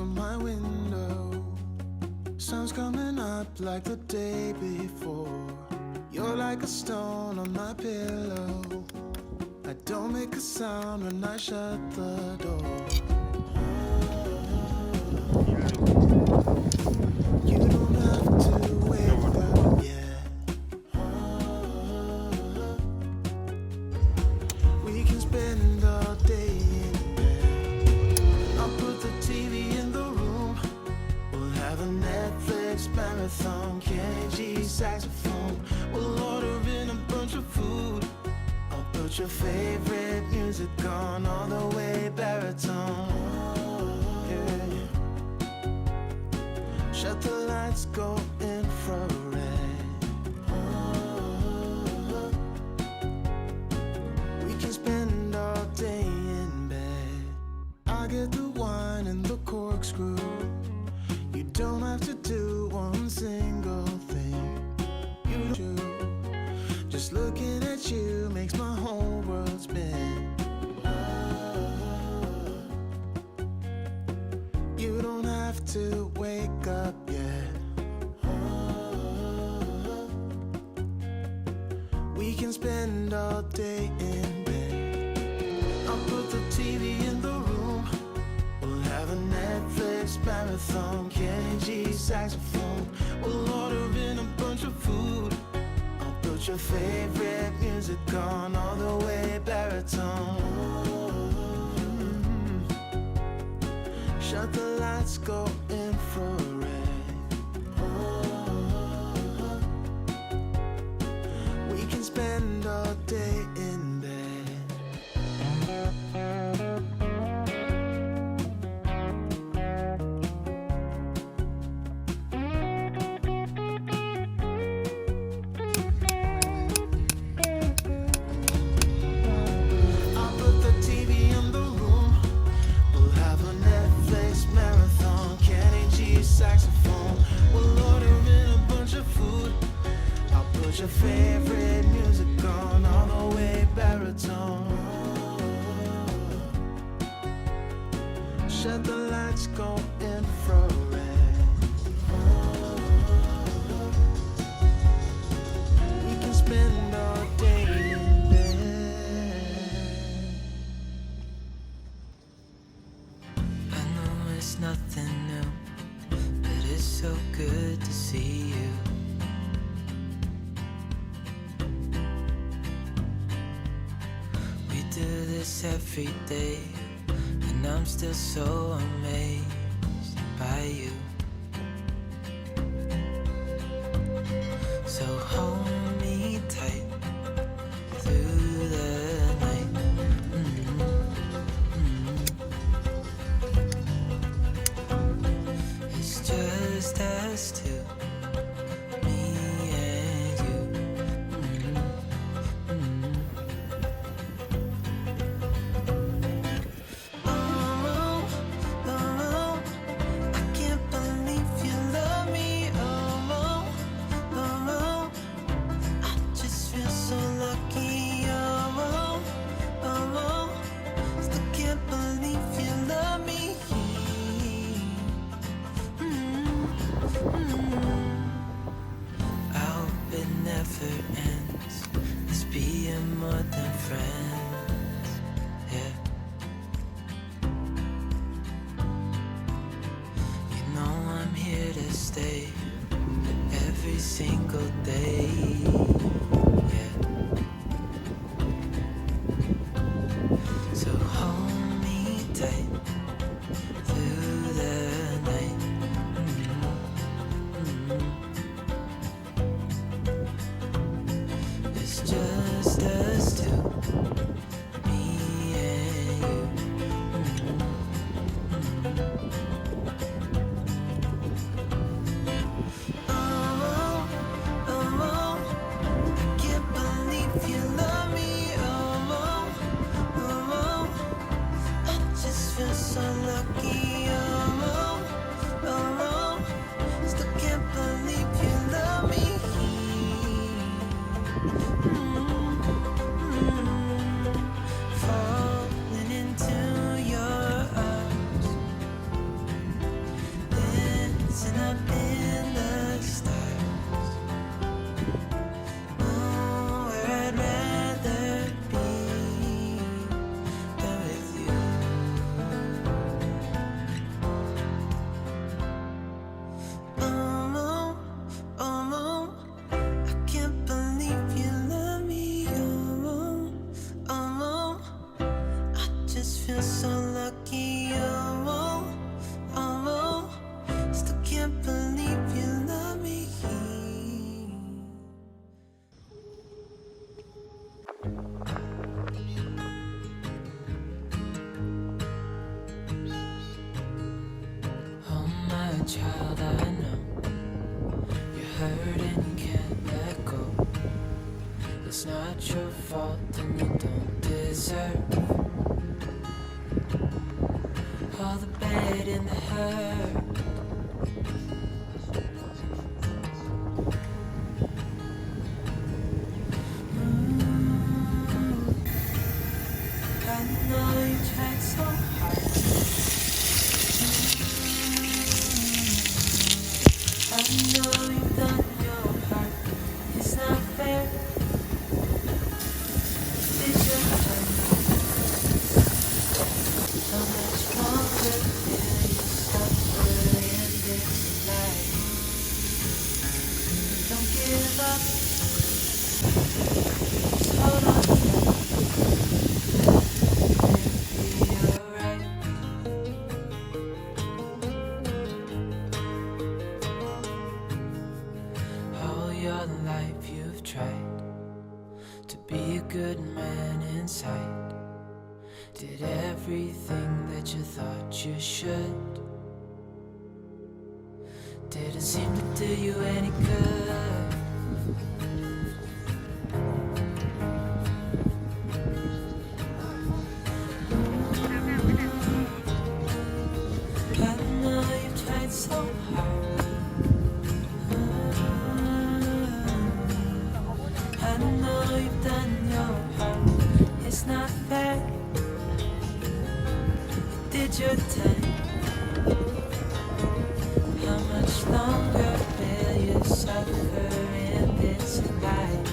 from my window. Sun's coming up like the day before. You're like a stone on my pillow. I don't make a sound when I shut the door. You don't have to wake up yet. We can spend all day in bed. I'll put the TV in the room. We'll have a Netflix marathon, Kenny G saxophone. We'll order in a bunch of food. I'll put your favorite music on all the way baritone. Yeah. Shut the lights, go infrared. We can spend all day in bed. I get the wine and the corkscrew. You don't have to do one single thing. You do. Just looking at you makes my whole world spin. You don't have to wake up yet. We can spend all day in bed. I'll put the TV in the room. We'll have a Netflix marathon, Kenny G saxophone. We'll order in a bunch of food. I'll put your favorite music on all the way baritone. Shut the lights, go infrared. We can spend all day in bed. I'll put the TV in the room. We'll have a Netflix marathon, Kenny G saxophone. We'll order in a bunch of food. I'll put your favorite music on all the way baritone. Shut the lights, go infrared. We can spend all day in bed. I know it's nothing new, but it's so good to see you. We do this every day, and I'm still so amazed by you. So hold me tight through the night. It's just us two, me and you. Oh, oh, I can't believe you love me. Oh, oh, I just feel so lucky. Oh, oh, still can't believe you love me. I hope it never ends. Let's be more than friends. Yeah. You know I'm here to stay every single day. Yeah. So hold me tight through the night. It's just us two, me and you. Oh, oh, I can't believe you love me. Oh, oh, I just feel so a child, I know. You're hurt and you can't let go. It's not your fault and you don't deserve all the bad and the hurt. I know you tried so hard. I know you've done your part. It's not fair. Did your time? How much longer will you suffer in this life? Don't give up. Just hold on tight. It'll be alright. All your life you've tried to be a good man inside. Did everything that you thought you should. Didn't seem to do you any good. I know you've tried so hard. I know you've done your part. It's not fair. You did your time. How much longer will you suffer in this life?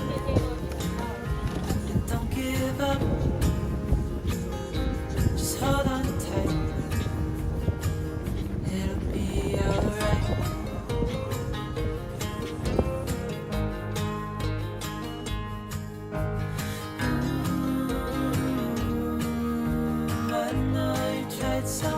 Don't give up. Just hold on tight. It'll be alright. I know you tried so